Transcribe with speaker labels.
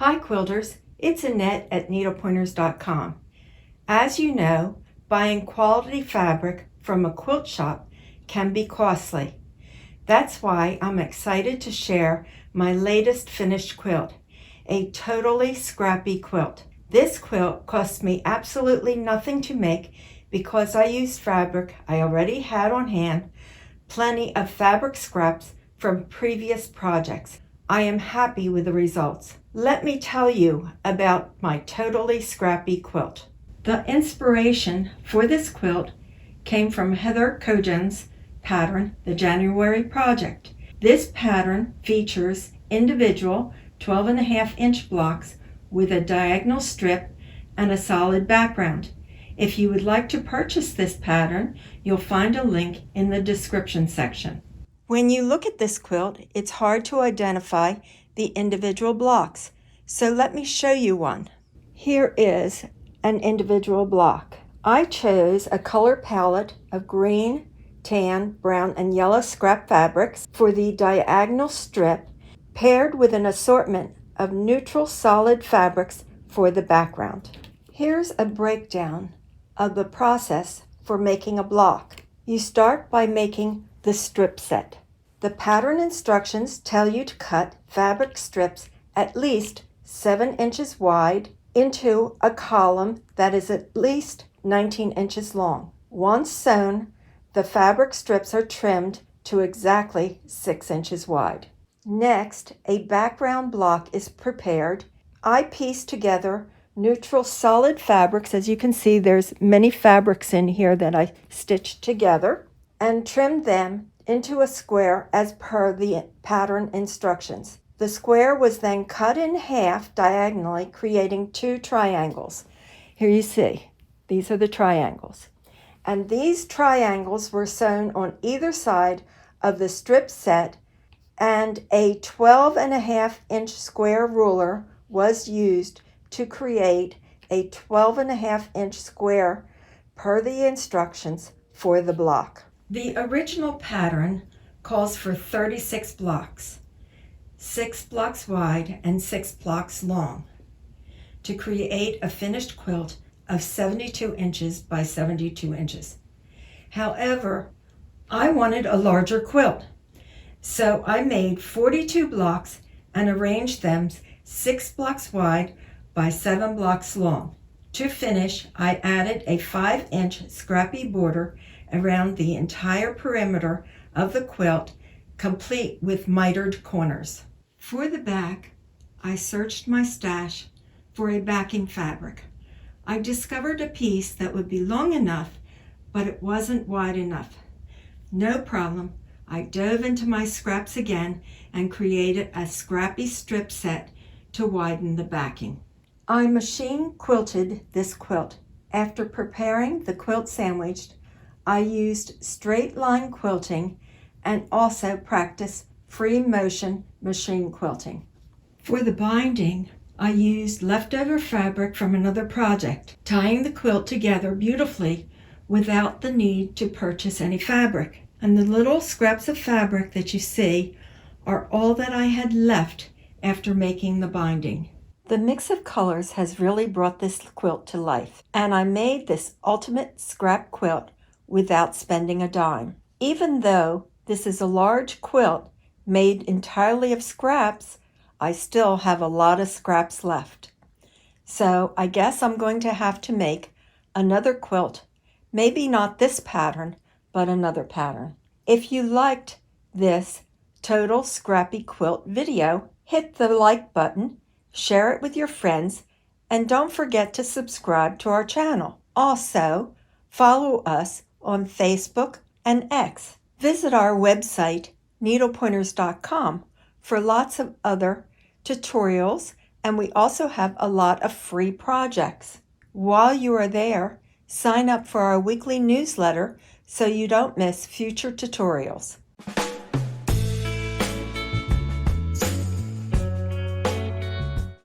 Speaker 1: Hi quilters, it's Annette at needlepointers.com. As you know, buying quality fabric from a quilt shop can be costly. That's why I'm excited to share my latest finished quilt, a Totally Scrappy Quilt. This quilt cost me absolutely nothing to make because I used fabric I already had on hand, plenty of fabric scraps from previous projects. I am happy with the results. Let me tell you about my Totally Scrappy Quilt. The inspiration for this quilt came from Heather Kojen's pattern, the January project. This pattern features individual 12.5-inch blocks with a diagonal strip and a solid background. If you would like to purchase this pattern, you'll find a link in the description section. When you look at this quilt, it's hard to identify the individual blocks, so let me show you one. Here is an individual block. I chose a color palette of green, tan, brown, and yellow scrap fabrics for the diagonal strip, paired with an assortment of neutral solid fabrics for the background. Here's a breakdown of the process for making a block. You start by making the strip set. The pattern instructions tell you to cut fabric strips at least 7 inches wide into a column that is at least 19 inches long. Once sewn, the fabric strips are trimmed to exactly 6 inches wide. Next, a background block is prepared. I pieced together neutral solid fabrics. As you can see, there's many fabrics in here that I stitched together, and trimmed them into a square as per the pattern instructions. The square was then cut in half diagonally, creating 2 triangles. Here you see, these are the triangles. And these triangles were sewn on either side of the strip set, and a 12.5-inch square ruler was used to create a 12.5-inch square per the instructions for the block. The original pattern calls for 36 blocks, 6 blocks wide and 6 blocks long, to create a finished quilt of 72 inches by 72 inches. However, I wanted a larger quilt, so I made 42 blocks and arranged them 6 blocks wide by 7 blocks long. To finish, I added a 5-inch scrappy border around the entire perimeter of the quilt, complete with mitered corners. For the back, I searched my stash for a backing fabric. I discovered a piece that would be long enough, but it wasn't wide enough. No problem, I dove into my scraps again and created a scrappy strip set to widen the backing. I machine quilted this quilt. After preparing the quilt sandwich, I used straight line quilting and also practiced free motion machine quilting. For the binding, I used leftover fabric from another project, tying the quilt together beautifully without the need to purchase any fabric. And the little scraps of fabric that you see are all that I had left after making the binding. The mix of colors has really brought this quilt to life, and I made this ultimate scrap quilt without spending a dime. Even though this is a large quilt made entirely of scraps, I still have a lot of scraps left. So I guess I'm going to have to make another quilt, maybe not this pattern, but another pattern. If you liked this Total Scrappy Quilt video, hit the like button, share it with your friends, and don't forget to subscribe to our channel. Also, follow us on Facebook and X. Visit our website, needlepointers.com, for lots of other tutorials, and we also have a lot of free projects. While you are there, sign up for our weekly newsletter so you don't miss future tutorials.